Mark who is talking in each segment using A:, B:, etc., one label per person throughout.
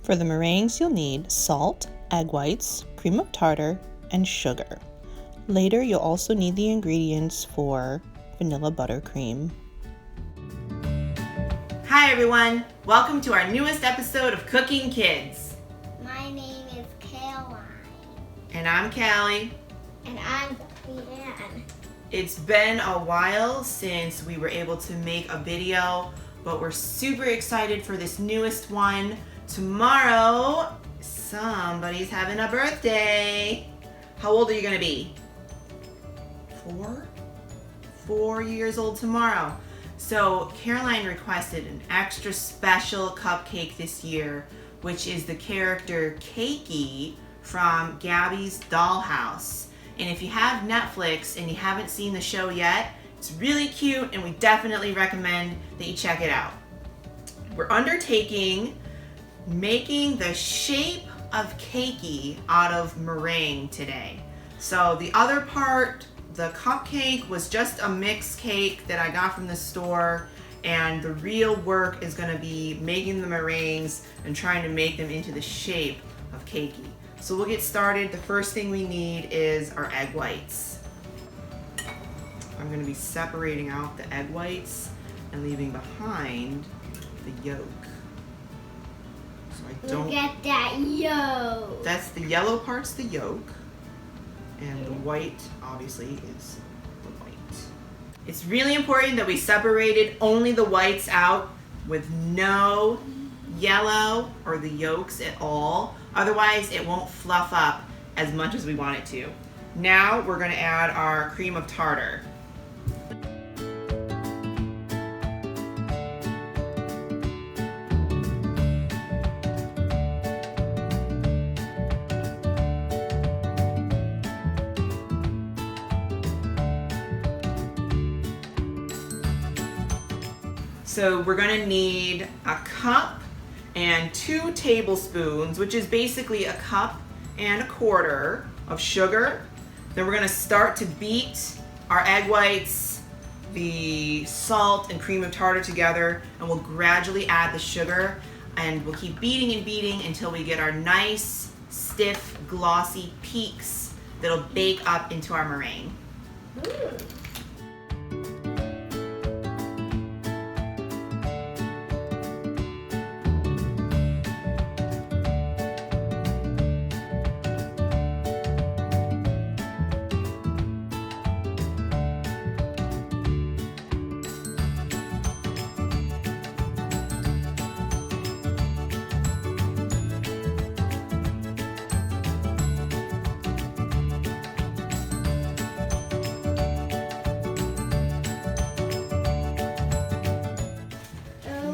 A: For the meringues, you'll need salt, egg whites, cream of tartar, and sugar. Later, you'll also need the ingredients for vanilla buttercream.
B: Hi everyone, welcome to our newest episode of Cooking Kids.
C: My name is Caroline.
B: And I'm Callie.
C: And I'm Leanne.
B: It's been a while since we were able to make a video, but we're super excited for this newest one. Tomorrow, somebody's having a birthday. How old are you gonna be? 4? 4 years old tomorrow. So Caroline requested an extra special cupcake this year, which is the character Cakey from Gabby's Dollhouse. And if you have Netflix and you haven't seen the show yet, it's really cute and we definitely recommend that you check it out. We're undertaking making the shape of Cakey out of meringue today. So the other part, the cupcake, was just a mixed cake that I got from the store, and the real work is going to be making the meringues and trying to make them into the shape of Cakey. So we'll get started. The first thing we need is our egg whites. I'm going to be separating out the egg whites and leaving behind the yolk. So I don't...
C: Look at that yolk.
B: That's the yellow part's the yolk. And the white, obviously, is the white. It's really important that we separated only the whites out with no yellow or the yolks at all. Otherwise, it won't fluff up as much as we want it to. Now, we're going to add our cream of tartar. So we're going to need a cup and 2 tablespoons, which is basically a cup and a quarter of sugar. Then we're going to start to beat our egg whites, the salt and cream of tartar together, and we'll gradually add the sugar, and we'll keep beating and beating until we get our nice, stiff, glossy peaks that'll bake up into our meringue.
C: Ooh.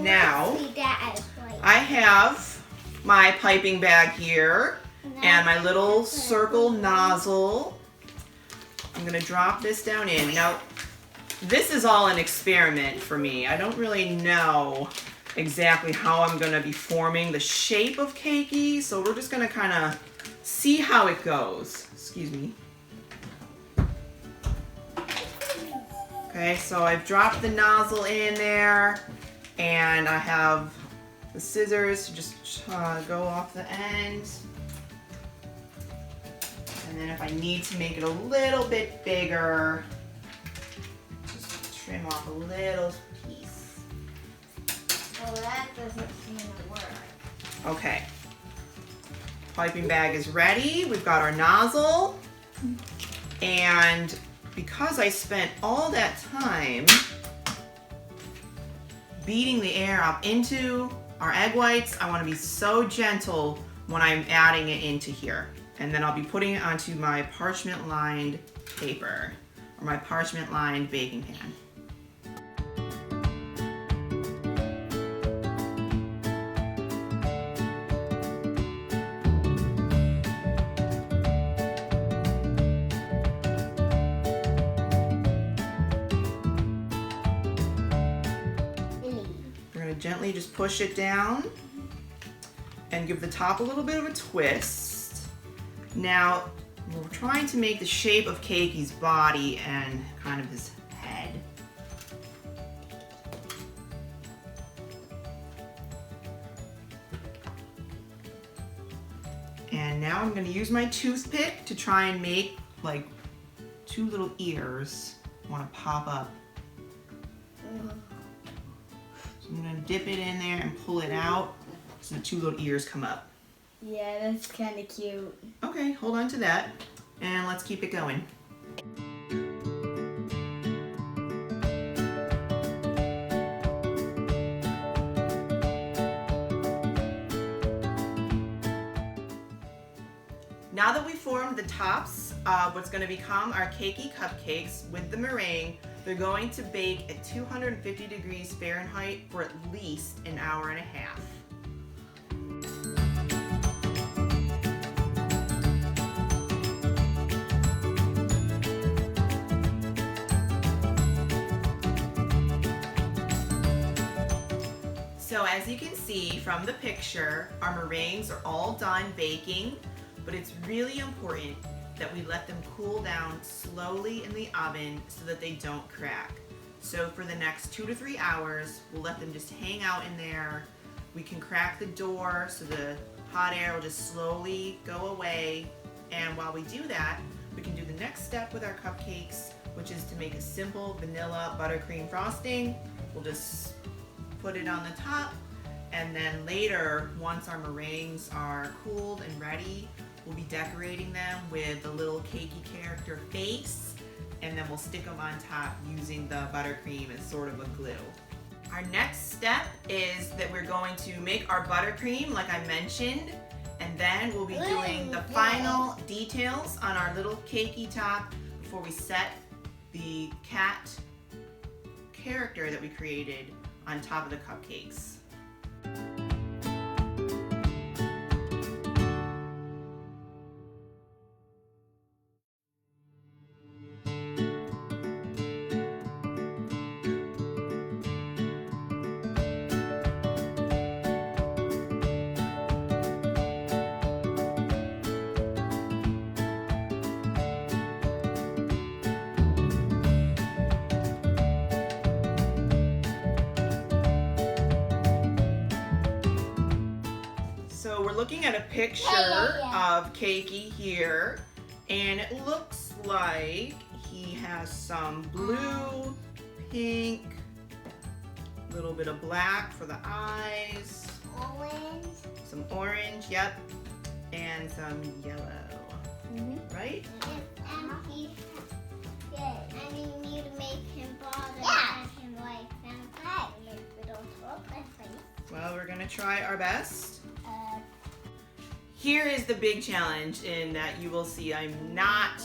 B: Now, I have my piping bag here and my little circle nozzle. I'm going to drop this down in. Now, this is all an experiment for me. I don't really know exactly how I'm going to be forming the shape of Cakey, so we're just going to kind of see how it goes. Excuse me. Okay, so I've dropped the nozzle in there. And I have the scissors to just go off the end. And then if I need to make it a little bit bigger, just trim off a little piece.
C: Oh, that doesn't seem to work.
B: Okay. Piping bag is ready. We've got our nozzle. And because I spent all that time beating the air up into our egg whites, I want to be so gentle when I'm adding it into here. And then I'll be putting it onto my parchment lined paper or my parchment lined baking pan. Gently just push it down and give the top a little bit of a twist. Now, we're trying to make the shape of Cakey's body and kind of his head. And now I'm gonna use my toothpick to try and make like 2 little ears wanna pop up. So I'm gonna dip it in there and pull it out so the 2 little ears come up.
C: Yeah, that's kind of cute.
B: Okay, hold on to that and let's keep it going. Now that we formed the tops of what's going to become our cakey cupcakes with the meringue, they're going to bake at 250 degrees Fahrenheit for at least an hour and a half. So as you can see from the picture, our meringues are all done baking, but it's really important that we let them cool down slowly in the oven so that they don't crack. So for the next 2 to 3 hours, we'll let them just hang out in there. We can crack the door so the hot air will just slowly go away. And while we do that, we can do the next step with our cupcakes, which is to make a simple vanilla buttercream frosting. We'll just put it on the top, and then later, once our meringues are cooled and ready, we'll be decorating them with the little cakey character face, and then we'll stick them on top using the buttercream as sort of a glue. Our next step is that we're going to make our buttercream like I mentioned, and then we'll be doing the final details on our little cakey top before we set the cat character that we created on top of the cupcakes. So we're looking at a picture of Cakey here, and it looks like he has some blue, pink, a little bit of black for the eyes,
C: Orange.
B: some orange, yep, and some yellow, right?
C: And you need to make him bald and have him like vampire little face.
B: Well, we're gonna try our best. Here is the big challenge in that you will see I'm not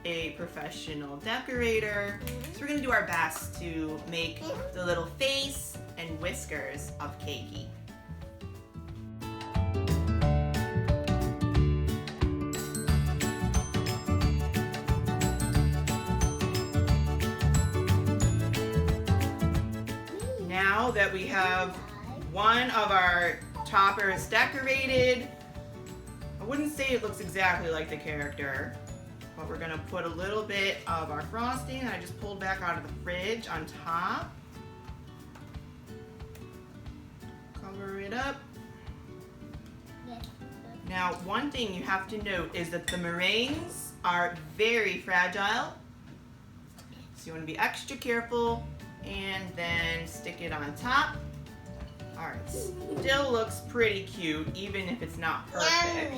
B: a professional decorator. So we're gonna do our best to make the little face and whiskers of Cakey. Now that we have one of our toppers decorated, I wouldn't say it looks exactly like the character, but we're gonna put a little bit of our frosting that I just pulled back out of the fridge on top. Cover it up. Now, one thing you have to note is that the meringues are very fragile, so you wanna be extra careful, and then stick it on top. All right, still looks pretty cute, even if it's not perfect.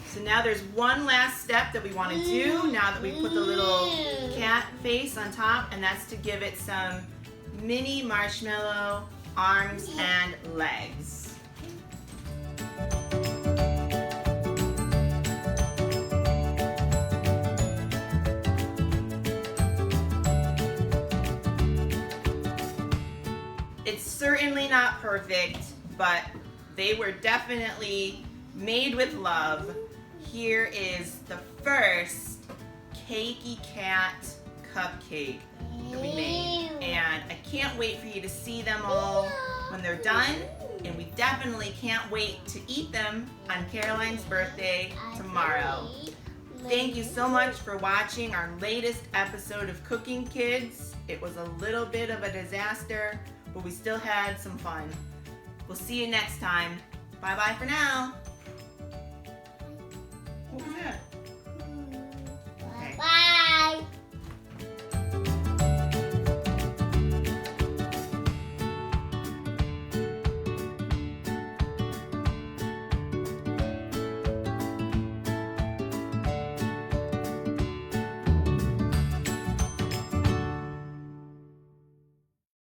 B: So now there's one last step that we want to do now that we put the little cat face on top, and that's to give it some mini marshmallow arms and legs. It's certainly not perfect, but they were definitely made with love. Here is the first Cakey Cat cupcake that we made. And I can't wait for you to see them all when they're done. And we definitely can't wait to eat them on Caroline's birthday tomorrow. Thank you so much for watching our latest episode of Cooking Kids. It was a little bit of a disaster, but we still had some fun. We'll see you next time. Bye-bye for now. What was that?